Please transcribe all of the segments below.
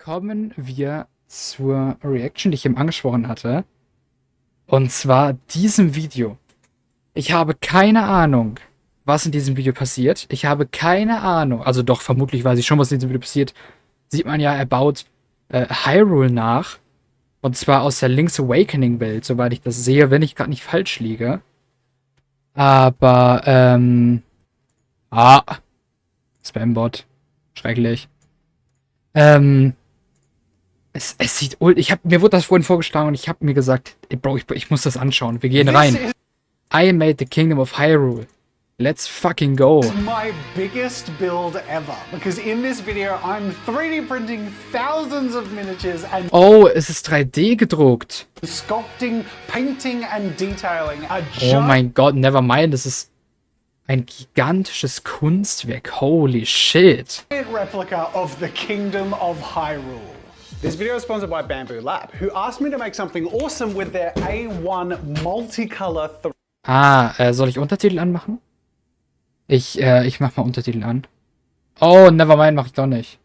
kommen wir zur Reaction, die ich eben angesprochen hatte. Und zwar diesem Video. Ich habe keine Ahnung, was in diesem Video passiert. Ich habe keine Ahnung. Also doch, vermutlich weiß ich schon, was in diesem Video passiert. Sieht man ja, er baut Hyrule nach. Und zwar aus der Link's Awakening Welt, soweit ich das sehe, wenn ich gerade nicht falsch liege. Aber, Spambot. Schrecklich. Es sieht, mir wurde das vorhin vorgeschlagen und ich habe mir gesagt, ey, Bro, ich muss das anschauen. Wir gehen rein. I made the Kingdom of Hyrule. Let's fucking go. This is my biggest build ever, because in this video I'm 3D printing thousands of miniatures and oh, es ist 3D gedruckt. Sculpting, painting and detailing a Oh mein Gott, never mind, das ist ein gigantisches Kunstwerk. Holy shit. replica of the Kingdom of Hyrule. This video is sponsored by Bamboo Lab, who asked me to make something awesome with their A1 multicolor. Soll ich Untertitel anmachen? Ich mach mal Untertitel an. Oh, nevermind, mach ich doch nicht.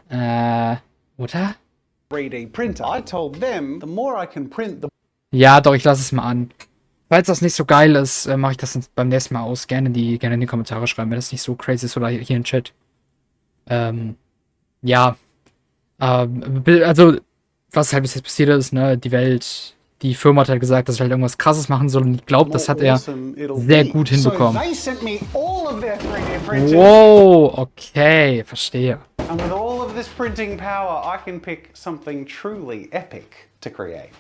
Oder? 3D printer. I told them the more I can print, the Ja, doch, ich lasse es mal an. Falls das nicht so geil ist, mache ich das beim nächsten Mal aus. Gerne in die Kommentare schreiben, wenn das nicht so crazy ist oder hier im Chat. Ja. Also, was halt bis jetzt passiert ist, ne, die Firma hat halt gesagt, dass ich halt irgendwas Krasses machen soll und ich glaube, das hat er sehr gut hinbekommen. Wow, okay, verstehe. And with all of this printing power, I can pick something truly epic to create.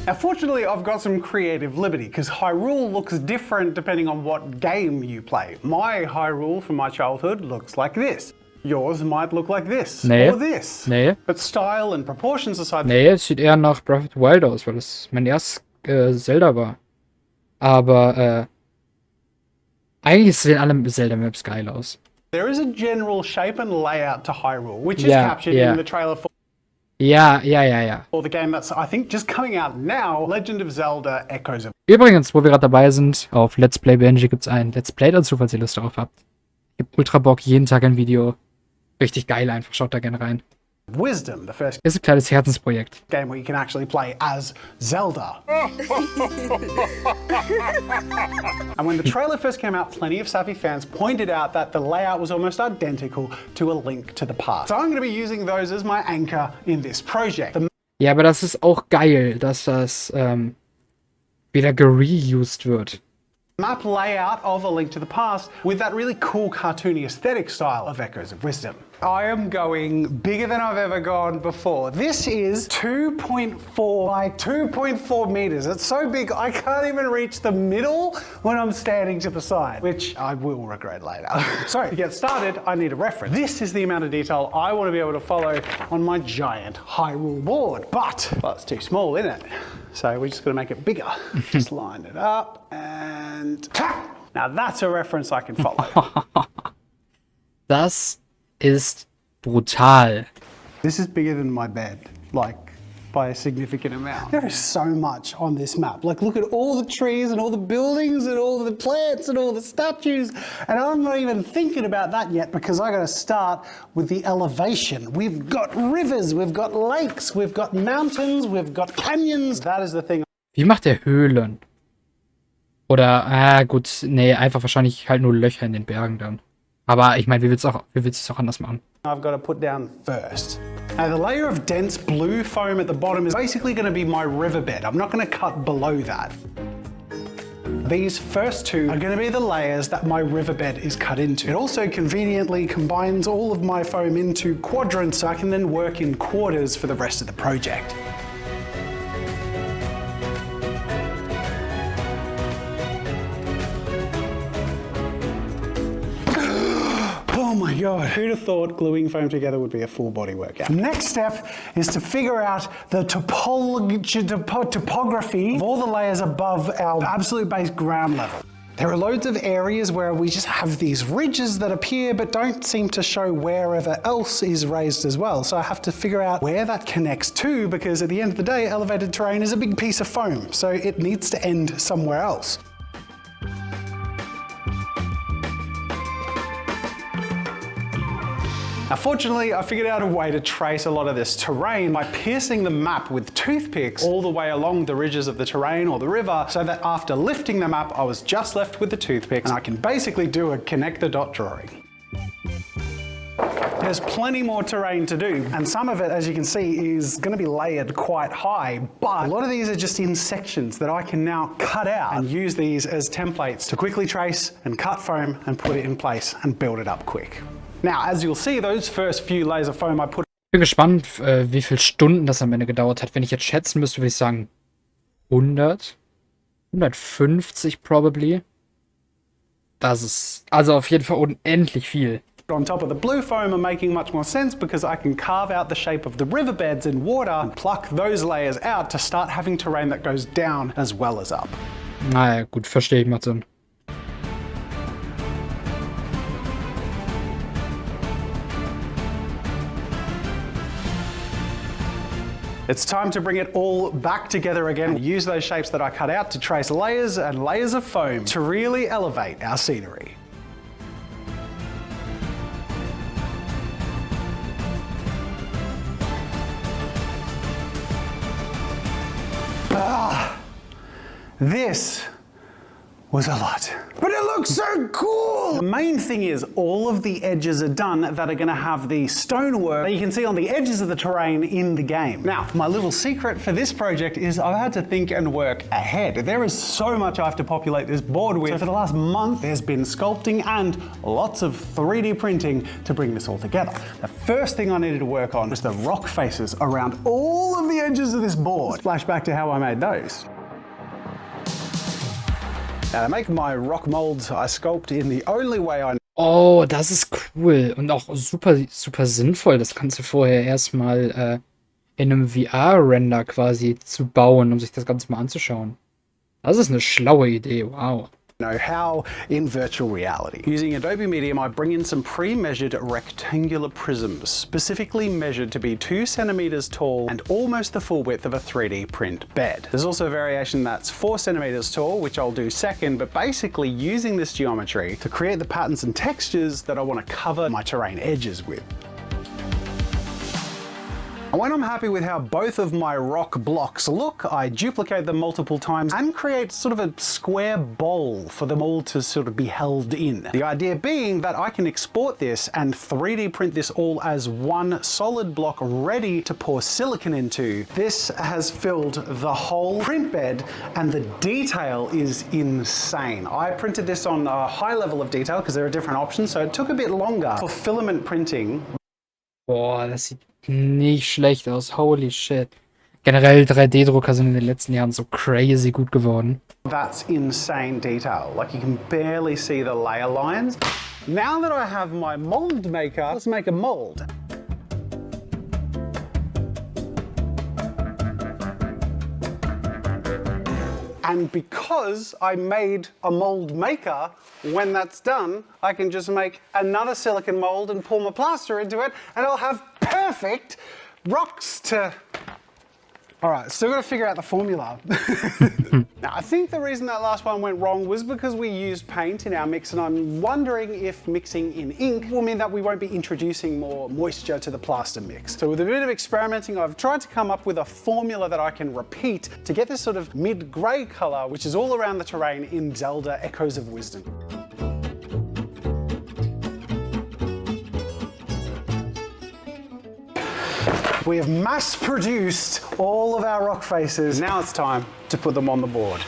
Now, fortunately, I've got some creative liberty, because Hyrule looks different depending on what game you play. My Hyrule from my childhood looks like this. Yours might look like this, or this. Nee. But style and proportions aside... Nee, es sieht eher nach Breath of the Wild aus, weil es mein erstes Zelda war. Aber, eigentlich sehen alle Zelda-Maps geil aus. There is a general shape and layout to Hyrule, which is captured in the trailer for... Ja. Or the game that's, I think, just coming out now, Legend of Zelda Echoes of... Übrigens, wo wir gerade dabei sind, auf Let's Play Benji gibt es ein Let's Play dazu, falls ihr Lust darauf habt. Ich hab ultra Bock, jeden Tag ein Video. Richtig geil einfach, schaut da gerne rein. Wisdom, the first Ist ein kleines Herzensprojekt. game where you can actually play as Zelda. And when the trailer first came out, plenty of savvy fans pointed out that the layout was almost identical to A Link to the Past. So I'm going to be using those as my anchor in this project. Ja, aber das ist auch geil, dass das wieder gereused wird. Map layout of A Link to the Past with that really cool cartoony aesthetic style of Echoes of Wisdom. I am going bigger than I've ever gone before. This is 2.4 by 2.4 meters. It's so big I can't even reach the middle when I'm standing to the side, which I will regret later. So to get started, I need a reference. This is the amount of detail I want to be able to follow on my giant Hyrule board. But, well, it's too small, isn't it? So we're just going to make it bigger. Just line it up and... Now that's a reference I can follow. Das ist brutal. This is bigger than my bed, like by a significant amount. There is so much on this map. Like, look at all the trees and all the buildings and all the plants and all the statues. And I'm not even thinking about that yet because I got to start with the elevation. We've got rivers, we've got lakes, we've got mountains, we've got canyons. That is the thing. Wie macht er Höhlen? Oder, gut, nee, einfach wahrscheinlich halt nur Löcher in den Bergen dann. Aber ich meine, wie willst du es auch anders machen? I've got to put down first. Now the layer of dense blue foam at the bottom is basically going to be my riverbed. I'm not going to cut below that. These first two are going to be the layers that my riverbed is cut into. It also conveniently combines all of my foam into quadrants so I can then work in quarters for the rest of the project. Oh my God, who'd have thought gluing foam together would be a full body workout? The next step is to figure out the topography of all the layers above our absolute base ground level. There are loads of areas where we just have these ridges that appear but don't seem to show wherever else is raised as well. So I have to figure out where that connects to, because at the end of the day, elevated terrain is a big piece of foam, so it needs to end somewhere else. Now, fortunately, I figured out a way to trace a lot of this terrain by piercing the map with toothpicks all the way along the ridges of the terrain or the river, so that after lifting the map, I was just left with the toothpicks and I can basically do a connect the dot drawing. There's plenty more terrain to do, and some of it, as you can see, is going to be layered quite high, but a lot of these are just in sections that I can now cut out and use these as templates to quickly trace and cut foam and put it in place and build it up quick. Now, as you'll see, those first few layers of foam I put. Ich bin gespannt, wie viele Stunden das am Ende gedauert hat. Wenn ich jetzt schätzen müsste, würde ich sagen 100, 150 probably. Das ist also auf jeden Fall unendlich viel. On top of the blue foam are making much more sense because I can carve out the shape of the riverbeds in water and pluck those layers out to start having terrain that goes down as well as up. Naja, gut, verstehe ich, macht Sinn. It's time to bring it all back together again and use those shapes that I cut out to trace layers and layers of foam to really elevate our scenery. This was a lot, but it looks so cool! The main thing is all of the edges are done that are gonna have the stonework that you can see on the edges of the terrain in the game. Now, my little secret for this project is I've had to think and work ahead. There is so much I have to populate this board with. So for the last month, there's been sculpting and lots of 3D printing to bring this all together. The first thing I needed to work on was the rock faces around all of the edges of this board. Flash back to how I made those. Now, to make my rock molds, I sculpt in the only way I know. Oh, das ist cool und auch super, super sinnvoll, das Ganze vorher erstmal in einem VR-Render quasi zu bauen, um sich das Ganze mal anzuschauen. Das ist eine schlaue Idee, wow. Know how in virtual reality. Using Adobe Medium, I bring in some pre-measured rectangular prisms, specifically measured to be 2 centimeters tall and almost the full width of a 3D print bed. There's also a variation that's 4 centimeters tall, which I'll do second, but basically using this geometry to create the patterns and textures that I want to cover my terrain edges with. When I'm happy with how both of my rock blocks look, I duplicate them multiple times and create sort of a square bowl for them all to sort of be held in. The idea being that I can export this and 3D print this all as one solid block ready to pour silicon into. This has filled the whole print bed and the detail is insane. I printed this on a high level of detail because there are different options, so it took a bit longer for filament printing. Boah, das sieht nicht schlecht aus. Holy shit. Generell 3D-Drucker sind in den letzten Jahren so crazy gut geworden. That's insane detail. Like you can barely see the layer lines. Now that I have my mold maker, let's make a mold. And because I made a mold maker, when that's done, I can just make another silicon mold and pour my plaster into it, and I'll have perfect rocks to... All right, still got to figure out the formula. Now, I think the reason that last one went wrong was because we used paint in our mix, and I'm wondering if mixing in ink will mean that we won't be introducing more moisture to the plaster mix. So with a bit of experimenting, I've tried to come up with a formula that I can repeat to get this sort of mid-grey color, which is all around the terrain in Zelda Echoes of Wisdom. We have mass-produced all of our rock faces. Now it's time to put them on the board.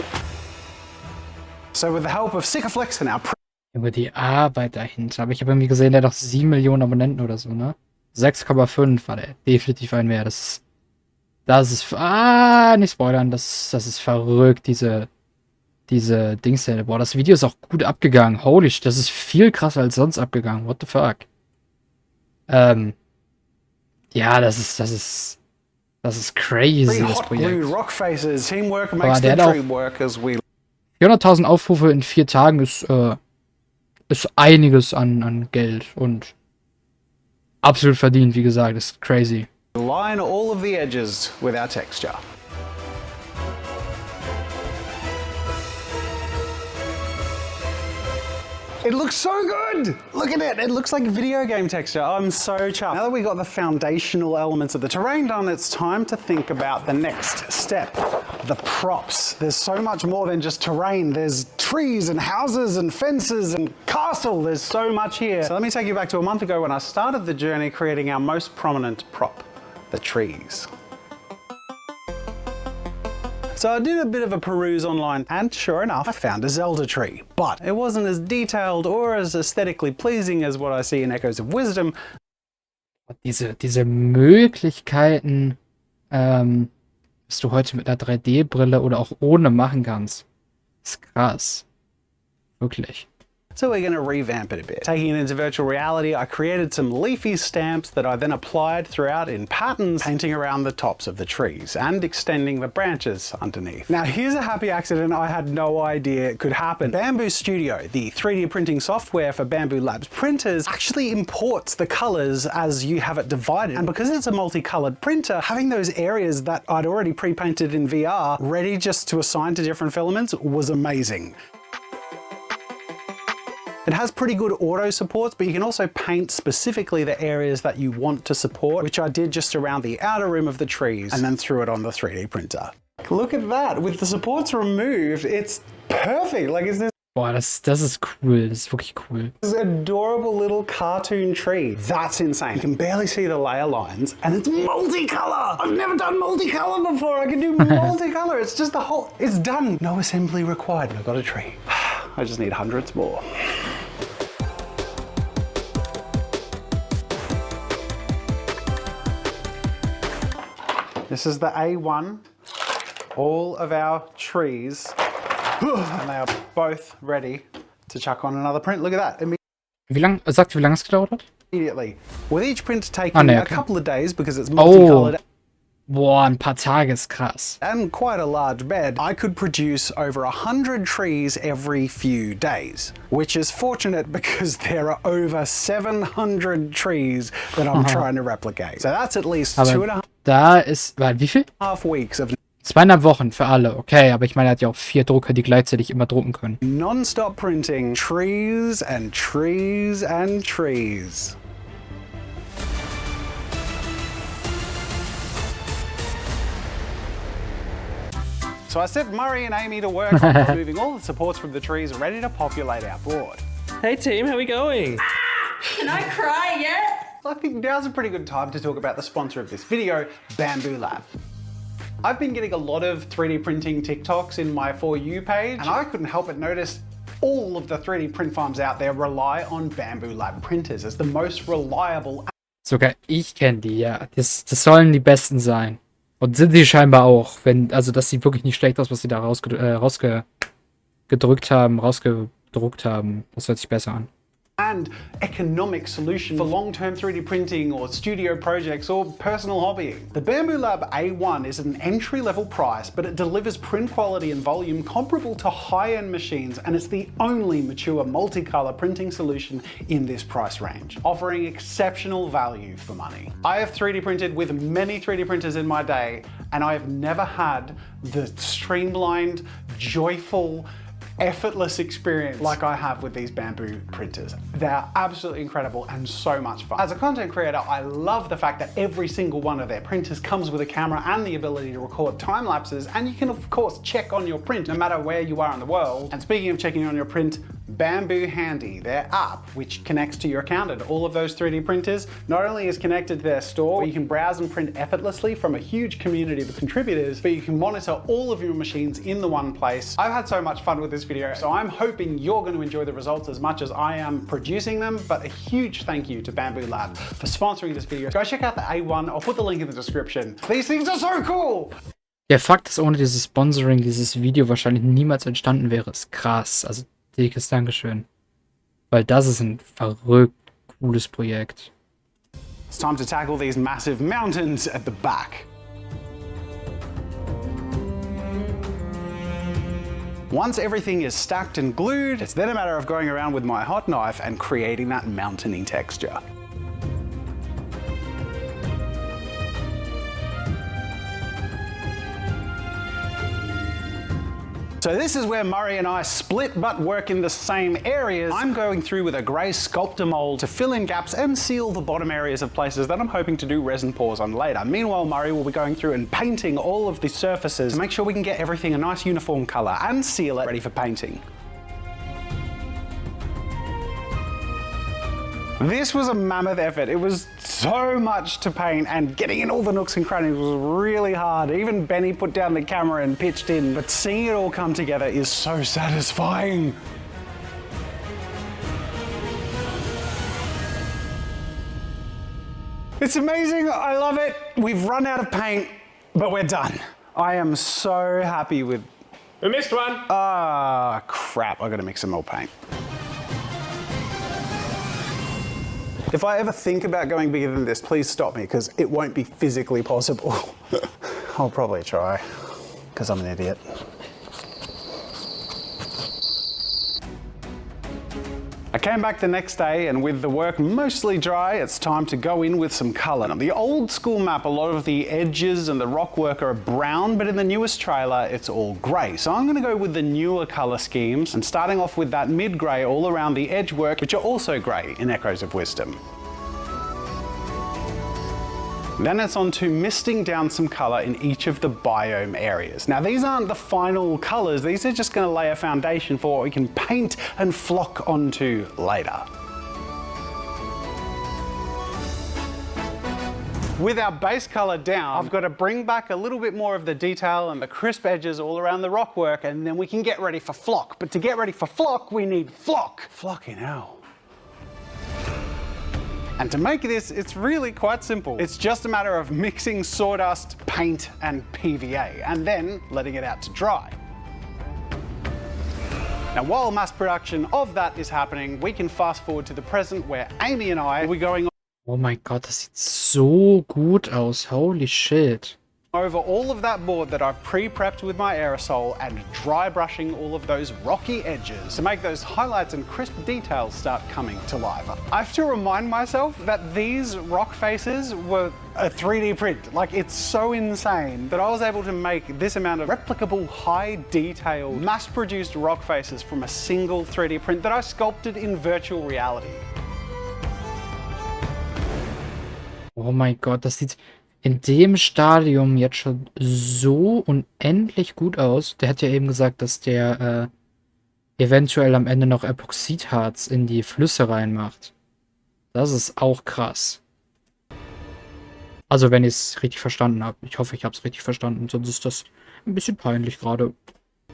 So with the help of Sikaflex and our Über die Arbeit dahinter. Aber ich habe irgendwie gesehen, der hat doch 7 Millionen Abonnenten oder so, ne? 6,5 war der definitiv ein mehr. Das ist, nicht spoilern, das ist verrückt, diese Dings. Boah, das Video ist auch gut abgegangen. Holy shit, das ist viel krasser als sonst abgegangen. What the fuck? Ja, das ist crazy, das Projekt. Aber der hat auch 400.000 Aufrufe in 4 Tagen ist einiges an Geld und absolut verdient, wie gesagt, ist crazy. Line all of the edges with our texture. It looks so good. Look at it. It looks like video game texture. I'm so chuffed. Now that we got the foundational elements of the terrain done, it's time to think about the next step, the props. There's so much more than just terrain. There's trees and houses and fences and castle. There's so much here. So let me take you back to a month ago when I started the journey creating our most prominent prop, the trees. So I did a bit of a peruse online and sure enough, I found a Zelda tree. But it wasn't as detailed or as aesthetically pleasing as what I see in Echoes of Wisdom. Diese Möglichkeiten, was du heute mit einer 3D-Brille oder auch ohne machen kannst, ist krass. Wirklich. So we're going to revamp it a bit. Taking it into virtual reality, I created some leafy stamps that I then applied throughout in patterns, painting around the tops of the trees and extending the branches underneath. Now here's a happy accident I had no idea it could happen. Bamboo Studio, the 3D printing software for Bambu Labs printers, actually imports the colors as you have it divided. And because it's a multicolored printer, having those areas that I'd already pre-painted in VR ready just to assign to different filaments was amazing. It has pretty good auto supports, but you can also paint specifically the areas that you want to support, which I did just around the outer rim of the trees and then threw it on the 3D printer. Look at that, with the supports removed, it's perfect. Like, is this Boah, das ist cool. Das ist wirklich cool. this adorable little cartoon tree? That's insane. You can barely see the layer lines and it's multicolor. I've never done multicolor before. I can do multicolor. It's just the whole, it's done. No assembly required. I've got a tree. I just need hundreds more. This is the A1, all of our trees, and they are both ready to chuck on another print. Look at that, Wie lang es gedauert hat? immediately. With each print taking a couple of days because it's Oh. multicolored Boah, ein paar Tage ist krass. and quite a large bed, I could produce over 100 trees every few days, which is fortunate because there are over 700 trees that I'm trying to replicate. So that's at least Aber da ist, wie viel? 2.5 weeks of 2,5 Wochen für alle, okay, aber ich meine, er hat ja auch 4 Drucker, die gleichzeitig immer drucken können. non-stop printing trees and trees and trees. So I set Murray and Amy to work on removing all the supports from the trees ready to populate our board. Hey team, how we going? Can I cry yet? I think now's a pretty good time to talk about the sponsor of this video, Bambu Lab. I've been getting a lot of 3D printing TikToks in my For You page, and I couldn't help but notice all of the 3D print farms out there rely on Bambu Lab printers as the most reliable. Sogar ich kenne die, ja. Das sollen die besten sein. Und sind sie scheinbar auch, also das sieht wirklich nicht schlecht aus, was sie da rausgedruckt haben. Das hört sich besser an. And economic solution for long-term 3D printing or studio projects or personal hobbying. The Bambu Lab A1 is an entry-level price, but it delivers print quality and volume comparable to high-end machines, and it's the only mature multicolor printing solution in this price range, offering exceptional value for money. I have 3D printed with many 3D printers in my day, and I have never had the streamlined, joyful, effortless experience like I have with these Bambu printers. They're absolutely incredible and so much fun. As a content creator, I love the fact that every single one of their printers comes with a camera and the ability to record time lapses, and you can of course check on your print no matter where you are in the world. And speaking of checking on your print, Bambu Handy, their app, which connects to your account and all of those 3D printers, not only is connected to their store where you can browse and print effortlessly from a huge community of contributors, but you can monitor all of your machines in the one place. I've had so much fun with this video, so I'm hoping you're going to enjoy the results as much as I am producing them, but a huge thank you to Bambu Lab for sponsoring this video. Go check out the A1, I'll put the link in the description. These things are so cool! Der Fakt, dass ohne dieses Sponsoring dieses Video wahrscheinlich niemals entstanden wäre, ist krass. Also dickes Dankeschön. Weil das ist ein verrückt cooles Projekt. It's time to tackle these massive mountains at the back. Once everything is stacked and glued, it's then a matter of going around with my hot knife and creating that mountainy texture. So this is where Murray and I split but work in the same areas. I'm going through with a grey sculptor mold to fill in gaps and seal the bottom areas of places that I'm hoping to do resin pours on later. Meanwhile, Murray will be going through and painting all of the surfaces to make sure we can get everything a nice uniform colour and seal it ready for painting. This was a mammoth effort. It was so much to paint, and getting in all the nooks and crannies was really hard. Even Benny put down the camera and pitched in, but seeing it all come together is so satisfying. It's amazing, I love it. We've run out of paint, but we're done. I am so happy with... We missed one. Ah, crap, I gotta mix some more paint. If I ever think about going bigger than this, please stop me, because it won't be physically possible. I'll probably try, because I'm an idiot. I came back the next day, and with the work mostly dry, it's time to go in with some colour. Now, the old school map, a lot of the edges and the rock work are brown, but in the newest trailer, it's all grey. So I'm going to go with the newer colour schemes, and starting off with that mid-grey all around the edge work, which are also grey in Echoes of Wisdom. Then it's on to misting down some colour in each of the biome areas. Now these aren't the final colours, these are just going to lay a foundation for what we can paint and flock onto later. With our base colour down, I've got to bring back a little bit more of the detail and the crisp edges all around the rock work, and then we can get ready for flock. But to get ready for flock, we need flock. Flocking hell. And to make this, it's really quite simple. It's just a matter of mixing sawdust, paint, and PVA, and then letting it out to dry. Now, while mass production of that is happening, we can fast forward to the present where Amy and I will be going Oh mein Gott, das sieht so gut aus. Holy shit. over all of that board that I've pre-prepped with my aerosol and dry brushing all of those rocky edges to make those highlights and crisp details start coming to life. I have to remind myself that these rock faces were a 3D print. Like, it's so insane that I was able to make this amount of replicable, high detail, mass-produced rock faces from a single 3D print that I sculpted in virtual reality. Oh mein Gott, das sieht in dem Stadium jetzt schon so unendlich gut aus. Der hat ja eben gesagt, dass der eventuell am Ende noch Epoxidharz in die Flüsse reinmacht. Das ist auch krass. Also wenn ich es richtig verstanden habe. Ich hoffe, ich habe es richtig verstanden, sonst ist das ein bisschen peinlich gerade.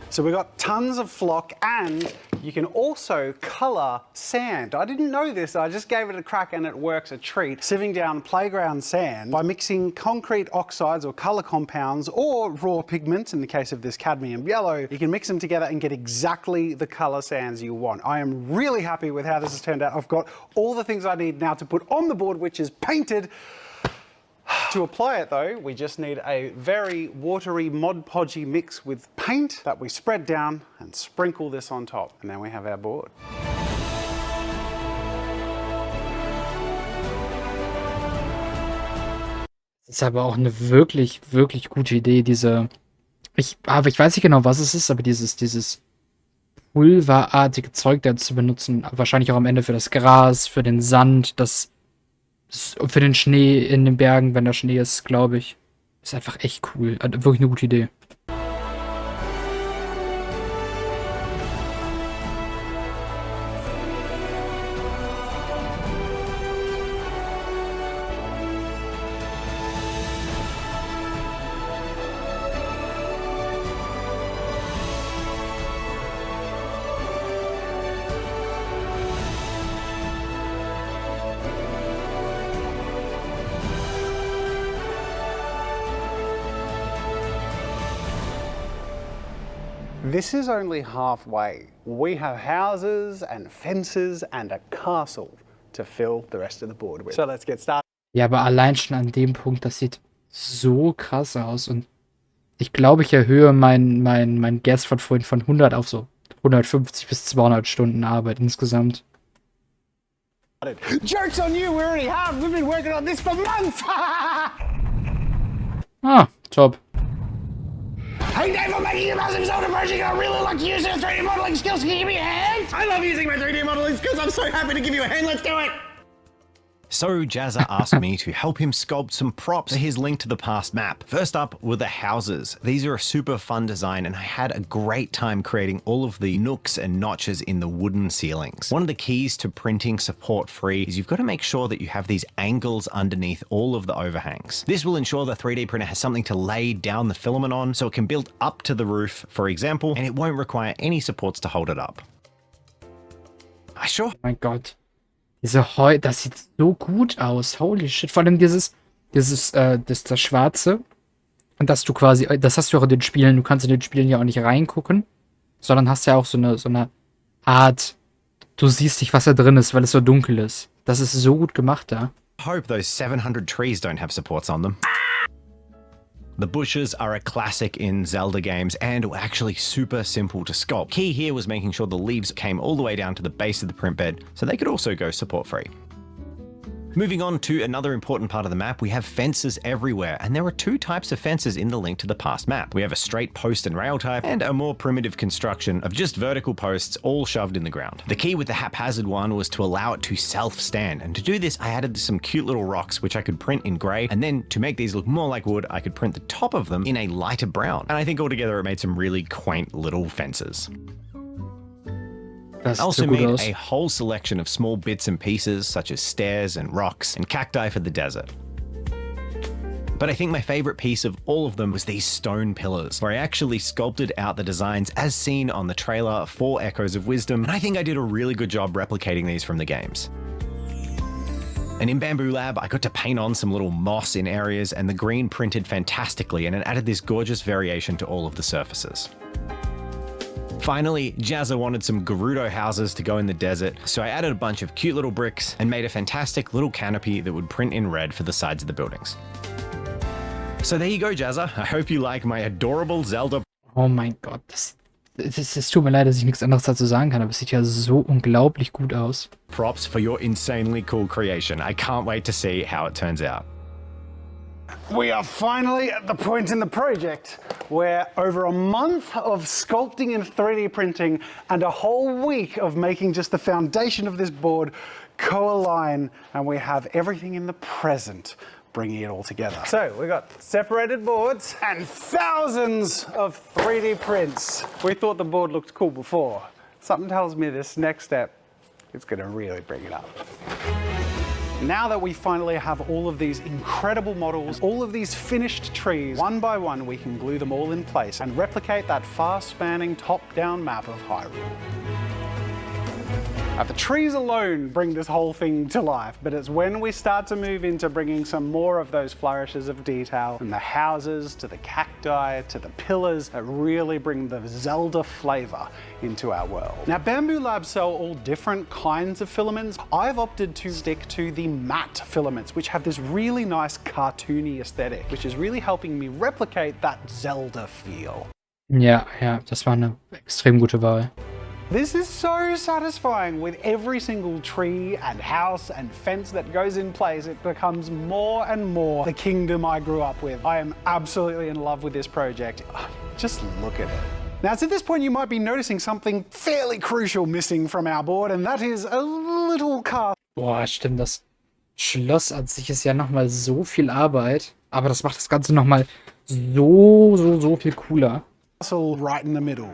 So we got tons of flock, and you can also color sand. I didn't know this, I just gave it a crack and it works a treat. Sieving down playground sand by mixing concrete oxides or color compounds or raw pigments, in the case of this cadmium yellow, you can mix them together and get exactly the color sands you want. I am really happy with how this has turned out. I've got all the things I need now to put on the board, which is painted. To apply it though, we just need a very watery Mod Podgy mix with paint that we spread down and sprinkle this on top, and then we have our board. Das ist aber auch eine wirklich, wirklich gute Idee, diese... ich weiß nicht genau, was es ist, aber dieses pulverartige Zeug da zu benutzen, wahrscheinlich auch am Ende für das Gras, für den Sand, für den Schnee in den Bergen, wenn da Schnee ist, glaube ich. Ist einfach echt cool. Wirklich eine gute Idee. This is only halfway. We have houses and fences and a castle to fill the rest of the board with. So let's get started. Ja, aber allein schon an dem Punkt, das sieht so krass aus. Und ich glaube, ich erhöhe mein Guess von vorhin von 100 auf so 150 bis 200 Stunden Arbeit insgesamt. Joke's on you, we already have. We've been working on this for months. Ah, top. Hey, never making a massive Zelda project. I really like to use your 3D modeling skills. Can you give me a hand? I love using my 3D modeling skills. I'm so happy to give you a hand. Let's do it. So Jazza asked me to help him sculpt some props for his Link to the Past map. First up were the houses. These are a super fun design and I had a great time creating all of the nooks and notches in the wooden ceilings. One of the keys to printing support-free is you've got to make sure that you have these angles underneath all of the overhangs. This will ensure the 3D printer has something to lay down the filament on so it can build up to the roof, for example, and it won't require any supports to hold it up. Oh mein Gott. Das sieht so gut aus. Holy shit. Vor allem das Schwarze. Und dass du quasi, das hast du auch in den Spielen, du kannst in den Spielen ja auch nicht reingucken, sondern hast ja auch so eine Art, du siehst nicht, was da drin ist, weil es so dunkel ist. Das ist so gut gemacht da. I hope those 700 trees don't have supports on them. The bushes are a classic in Zelda games and were actually super simple to sculpt. Key here was making sure the leaves came all the way down to the base of the print bed so they could also go support free. Moving on to another important part of the map, we have fences everywhere, and there are two types of fences in the Link to the Past map. We have a straight post and rail type, and a more primitive construction of just vertical posts all shoved in the ground. The key with the haphazard one was to allow it to self-stand, and to do this I added some cute little rocks which I could print in grey, and then to make these look more like wood, I could print the top of them in a lighter brown. And I think altogether it made some really quaint little fences. I also made a whole selection of small bits and pieces such as stairs and rocks and cacti for the desert. But I think my favorite piece of all of them was these stone pillars, where I actually sculpted out the designs as seen on the trailer for Echoes of Wisdom, and I think I did a really good job replicating these from the games. And in Bamboo Lab, I got to paint on some little moss in areas, and the green printed fantastically, and it added this gorgeous variation to all of the surfaces. Finally, Jazza wanted some Gerudo houses to go in the desert, so I added a bunch of cute little bricks and made a fantastic little canopy that would print in red for the sides of the buildings. So there you go, Jazza. I hope you like my adorable Zelda. Oh mein Gott, es tut mir leid, dass ich nichts anderes dazu sagen kann, aber es sieht ja so unglaublich gut aus. Props for your insanely cool creation. I can't wait to see how it turns out. We are finally at the point in the project where over a month of sculpting and 3D printing and a whole week of making just the foundation of this board co-align, and we have everything in the present bringing it all together. So we got separated boards and thousands of 3D prints. We thought the board looked cool before. Something tells me this next step is going to really bring it up. Now that we finally have all of these incredible models, all of these finished trees, one by one we can glue them all in place and replicate that far-spanning top-down map of Hyrule. Now, the trees alone bring this whole thing to life, but it's when we start to move into bringing some more of those flourishes of detail, from the houses to the cacti to the pillars, that really bring the Zelda flavor into our world. Now, Bamboo Labs sell all different kinds of filaments. I've opted to stick to the matte filaments, which have this really nice cartoony aesthetic, which is really helping me replicate that Zelda feel. Ja, das war eine extrem gute Wahl. This is so satisfying. With every single tree and house and fence that goes in place, it becomes more and more the kingdom I grew up with. I am absolutely in love with this project. Just look at it. Now, to this point, you might be noticing something fairly crucial missing from our board, and that is a little castle. Boah, stimmt, das Schloss an sich ist ja nochmal so viel Arbeit, aber das macht das Ganze nochmal so viel cooler. Right in the middle.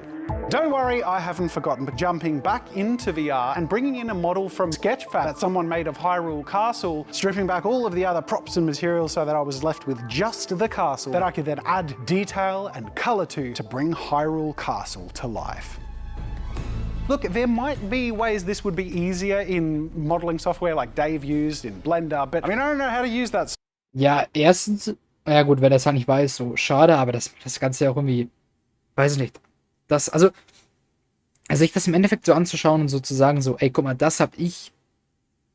Don't worry, I haven't forgotten, but jumping back into VR and bringing in a model from Sketchfab that someone made of Hyrule Castle, stripping back all of the other props and materials so that I was left with just the castle that I could then add detail and color to bring Hyrule Castle to life. Look, there might be ways this would be easier in modeling software like Dave used in Blender, but I don't know how to use that. Ja, erstens, ja gut, wer das halt nicht weiß, so schade, aber das Ganze ja auch irgendwie, weiß ich nicht. Also sich das im Endeffekt so anzuschauen und so zu sagen, so, ey, guck mal, das hab ich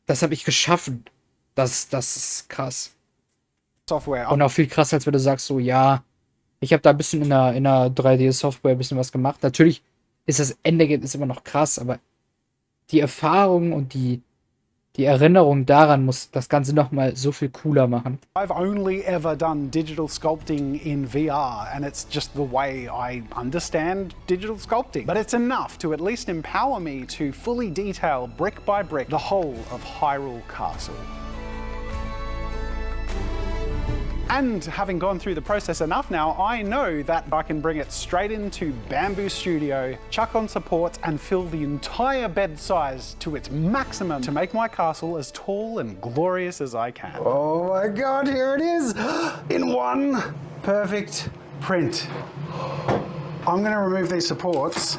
geschaffen. Das ist krass. Software. Und auch viel krasser, als wenn du sagst, so, ja, ich habe da ein bisschen in der 3D-Software ein bisschen was gemacht. Natürlich ist das Endergebnis immer noch krass, aber die Erfahrung und Die Erinnerung daran muss das Ganze nochmal so viel cooler machen. I've only ever done digital sculpting in VR, and it's just the way I understand digital sculpting. But it's enough to at least empower me to fully detail brick by brick the whole of Hyrule Castle. And having gone through the process enough now, I know that I can bring it straight into Bamboo Studio, chuck on supports, and fill the entire bed size to its maximum to make my castle as tall and glorious as I can. Oh my God, here it is in one perfect print. I'm gonna remove these supports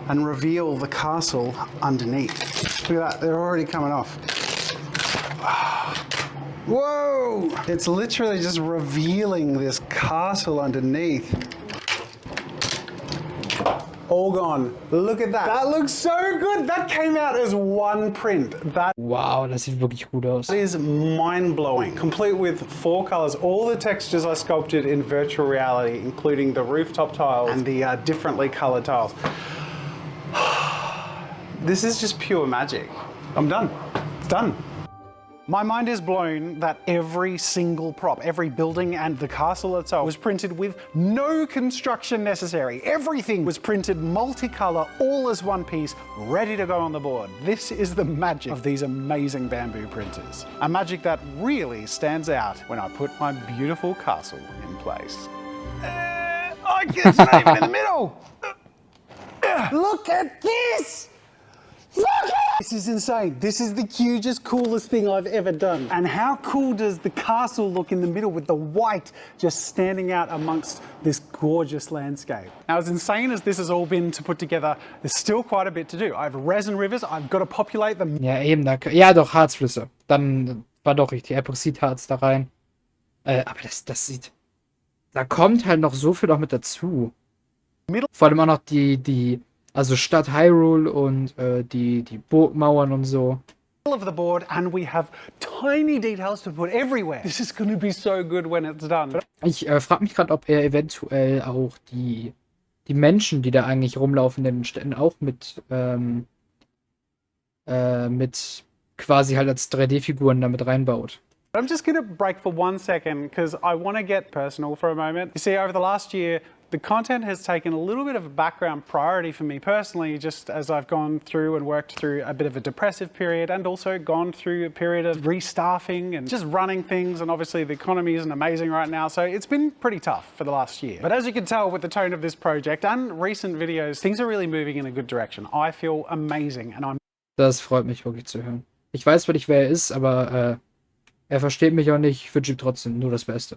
and reveal the castle underneath. Look at that, they're already coming off. Whoa! It's literally just revealing this castle underneath. All gone. Look at that. That looks so good. That came out as one print. That Wow, das sieht wirklich gut aus. is mind-blowing. Complete with 4 colors. All the textures I sculpted in virtual reality, including the rooftop tiles and the differently colored tiles. This is just pure magic. I'm done. It's done. My mind is blown that every single prop, every building and the castle itself was printed with no construction necessary. Everything was printed multicolor, all as one piece, ready to go on the board. This is the magic of these amazing bamboo printers. A magic that really stands out when I put my beautiful castle in place. It's not even in the middle. Look at this! This is insane. This is the hugest, coolest thing I've ever done. And how cool does the castle look in the middle with the white just standing out amongst this gorgeous landscape? Now, as insane as this has all been to put together, there's still quite a bit to do. I have resin rivers, I've got to populate them. Ja, eben, ja doch, Harzflüsse. Dann war doch richtig, Epoxidharz da rein. Aber das sieht... Da kommt halt noch so viel auch mit dazu. Vor allem auch noch also Stadt Hyrule und die Burgmauern und so. Of the board, and we have tiny details to put everywhere. This is going to be so good when it's done. Ich frage mich gerade, ob er eventuell auch die Menschen, die da eigentlich rumlaufen in den Städten, auch mit quasi halt als 3D-Figuren damit reinbaut. I'm just going to break for 1 second because I want to get personal for a moment. You see, over the last year, the content has taken a little bit of a background priority for me personally, just as I've gone through and worked through a bit of a depressive period and also gone through a period of restaffing and just running things. And obviously the economy isn't amazing right now, so it's been pretty tough for the last year. But as you can tell with the tone of this project and recent videos, things are really moving in a good direction. I feel amazing and I'm... Das freut mich wirklich zu hören. Ich weiß zwar nicht, wer er ist, aber er versteht mich auch nicht. Ich wünsche ihm trotzdem nur das Beste.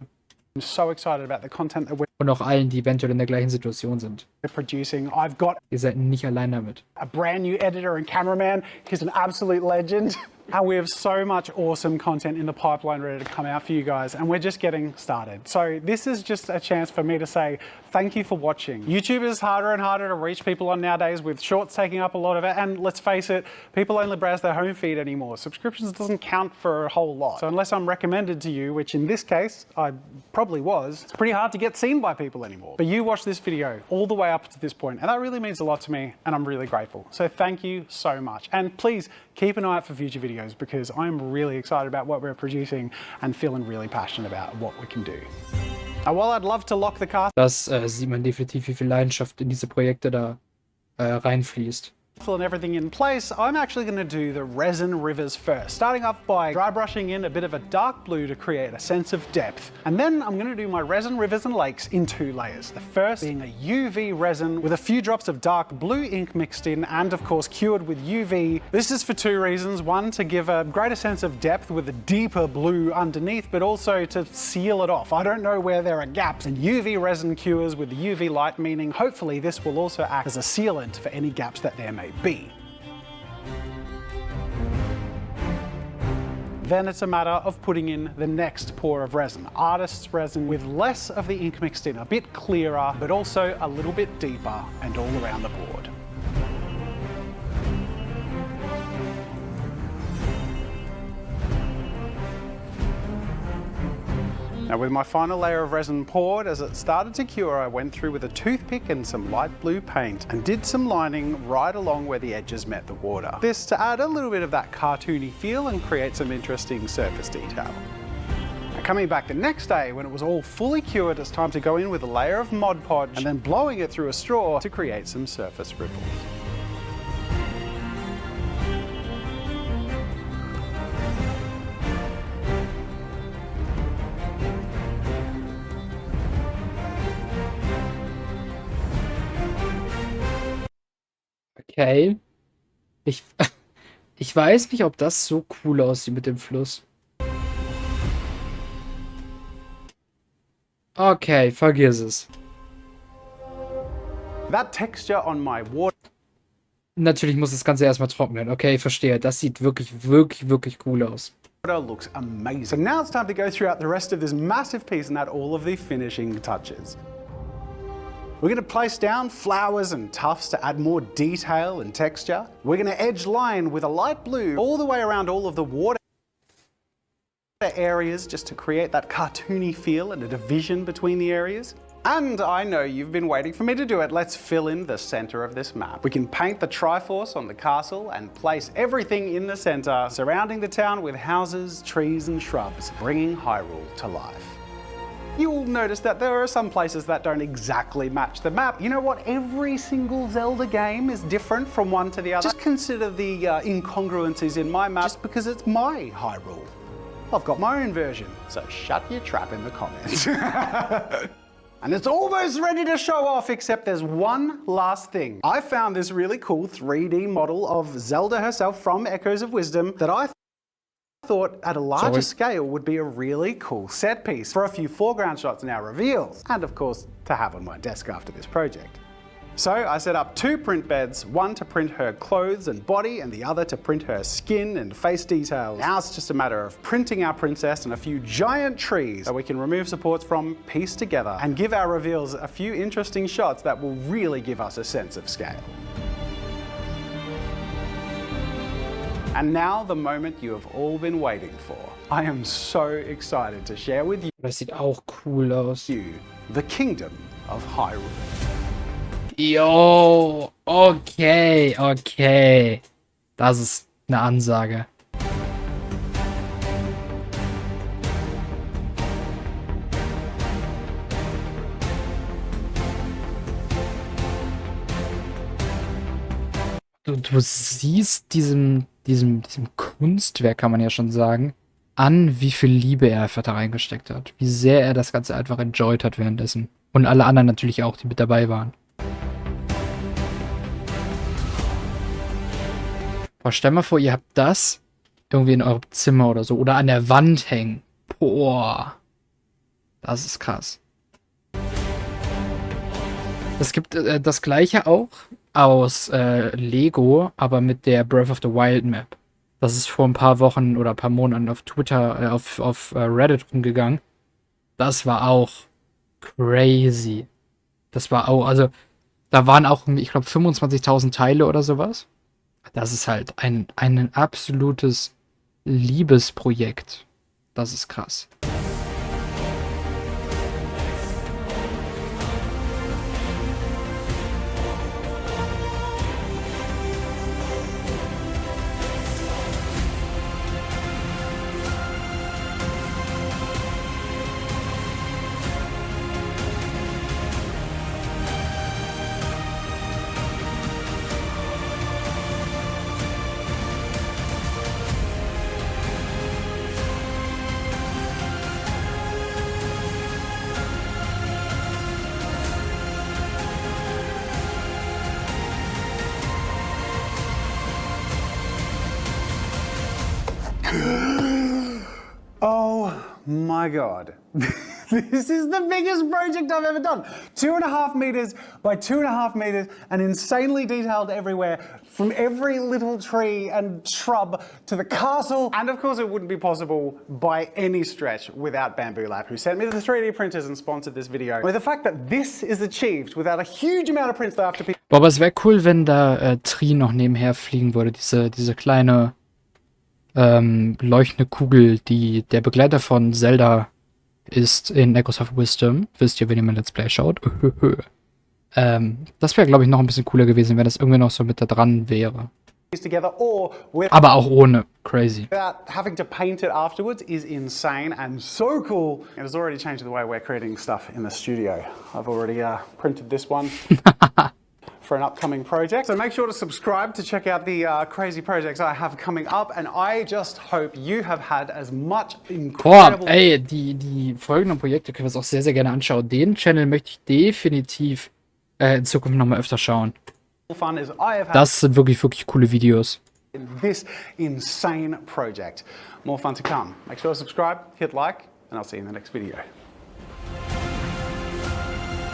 I'm so excited about the content that we're Und auch allen, die eventuell in der gleichen Situation sind. producing. I've got Ihr seid nicht allein damit. a brand new editor and cameraman. He's an absolute legend. And we have so much awesome content in the pipeline ready to come out for you guys, and we're just getting started. So this is just a chance for me to say thank you for watching. YouTube is harder and harder to reach people on nowadays, with shorts taking up a lot of it, and let's face it, people only browse their home feed anymore. Subscriptions doesn't count for a whole lot. So unless I'm recommended to you, which in this case I probably was, it's pretty hard to get seen by people anymore. But you watched this video all the way up to this point, and that really means a lot to me, and I'm really grateful. So thank you so much. And please keep an eye out for future videos, because I'm really excited about what we're producing and feeling really passionate about what we can do. And while I'd love to lock the castle Das sieht man definitiv, wie viel Leidenschaft in diese Projekte da reinfließt. and everything in place, I'm actually going to do the resin rivers first, starting off by dry brushing in a bit of a dark blue to create a sense of depth. And then I'm going to do my resin rivers and lakes in 2 layers. The first being a UV resin with a few drops of dark blue ink mixed in and of course cured with UV. This is for 2 reasons. One, to give a greater sense of depth with a deeper blue underneath, but also to seal it off. I don't know where there are gaps, and UV resin cures with the UV light, meaning hopefully this will also act as a sealant for any gaps that there may be. Then it's a matter of putting in the next pour of resin, artist's resin, with less of the ink mixed in, a bit clearer, but also a little bit deeper and all around the board. Now with my final layer of resin poured, as it started to cure, I went through with a toothpick and some light blue paint and did some lining right along where the edges met the water. This to add a little bit of that cartoony feel and create some interesting surface detail. Now coming back the next day, when it was all fully cured, it's time to go in with a layer of Mod Podge and then blowing it through a straw to create some surface ripples. Okay. Ich, ich weiß nicht, ob das so cool aussieht mit dem Fluss. Okay, vergiss es. That texture on my water Natürlich muss das Ganze erstmal trocknen. Okay, verstehe. Das sieht wirklich, wirklich, wirklich cool aus. looks amazing. So now it's time to go throughout the rest of this massive piece and add all of the finishing touches. We're going to place down flowers and tufts to add more detail and texture. We're going to edge line with a light blue all the way around all of the water areas just to create that cartoony feel and a division between the areas. And I know you've been waiting for me to do it. Let's fill in the center of this map. We can paint the Triforce on the castle and place everything in the center, surrounding the town with houses, trees and shrubs, bringing Hyrule to life. You'll notice that there are some places that don't exactly match the map. You know what? Every single Zelda game is different from one to the other. Just consider the incongruencies in my map just because it's my Hyrule. I've got my own version, so shut your trap in the comments. And it's almost ready to show off, except there's one last thing. I found this really cool 3D model of Zelda herself from Echoes of Wisdom that I thought at a larger scale would be a really cool set piece for a few foreground shots in our reveals, and of course to have on my desk after this project. So I set up 2 print beds, one to print her clothes and body and the other to print her skin and face details. Now it's just a matter of printing our princess and a few giant trees that we can remove supports from, piece together, and give our reveals a few interesting shots that will really give us a sense of scale. And now the moment you have all been waiting for. I am so excited to share with Das sieht auch cool aus. you the kingdom of Hyrule. Yo, okay, okay. Das ist eine Ansage. Du siehst diesem Kunstwerk, kann man ja schon sagen, an, wie viel Liebe er einfach da reingesteckt hat. Wie sehr er das Ganze einfach enjoyed hat währenddessen. Und alle anderen natürlich auch, die mit dabei waren. Boah, stell mal vor, ihr habt das irgendwie in eurem Zimmer oder so. Oder an der Wand hängen. Boah. Das ist krass. Es gibt das gleiche auch aus Lego, aber mit der Breath of the Wild Map. Das ist vor ein paar Wochen oder ein paar Monaten auf Twitter, auf Reddit rumgegangen. Das war auch crazy. Das war auch, also, da waren auch, ich glaube, 25.000 Teile oder sowas. Das ist halt ein absolutes Liebesprojekt. Das ist krass. Oh my god. This is the biggest project I've ever done. 2.5 meters by 2.5 meters and insanely detailed everywhere, from every little tree and shrub to the castle. And of course it wouldn't be possible by any stretch without Bamboo Lab, who sent me the 3D printers and sponsored this video. With the fact that this is achieved without a huge amount of prints that have to be... Boah, aber es wäre cool, wenn da Tree noch nebenher fliegen würde. Diese kleine leuchtende Kugel, die der Begleiter von Zelda ist in Echoes of Wisdom. Wisst ihr, wenn ihr mein Let's Play schaut. Das wäre, glaube ich, noch ein bisschen cooler gewesen, wenn das irgendwie noch so mit da dran wäre. Together or Aber auch ohne. Crazy. without having to paint it afterwards is insane and so cool. It has already changed the way we're creating stuff in the studio. I've already printed this one for an upcoming project. So make sure to subscribe to check out the crazy projects I have coming up. And I just hope you have had as much Boah, incredible ey, die folgenden Projekte können wir uns auch sehr, sehr gerne anschauen. Den Channel möchte ich definitiv in Zukunft nochmal öfter schauen. fun as I have had Das sind wirklich, wirklich coole Videos. in this insane project. More fun to come. Make sure to subscribe, hit like, and I'll see you in the next video.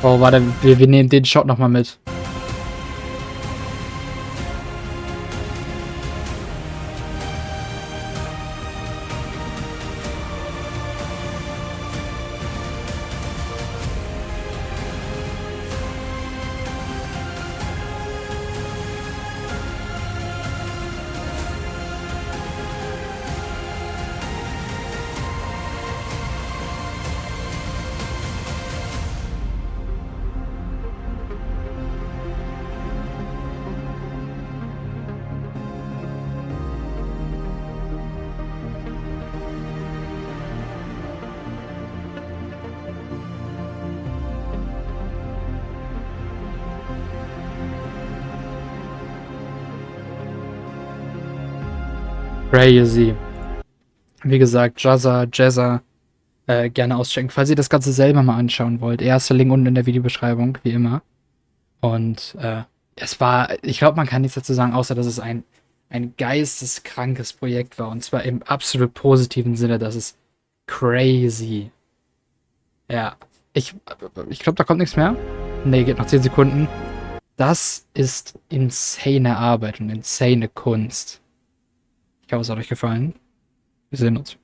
Oh, warte, wir nehmen den Shot nochmal mit. Crazy. Wie gesagt, Jazza, gerne auschecken, falls ihr das Ganze selber mal anschauen wollt. Erster Link unten in der Videobeschreibung, wie immer. Und es war, ich glaube, man kann nichts dazu sagen, außer dass es ein geisteskrankes Projekt war. Und zwar im absolut positiven Sinne, das ist crazy. Ja, ich glaube, da kommt nichts mehr. Ne, geht noch 10 Sekunden. Das ist insane Arbeit und insane Kunst. Ich hoffe, es hat euch gefallen. Wir sehen uns.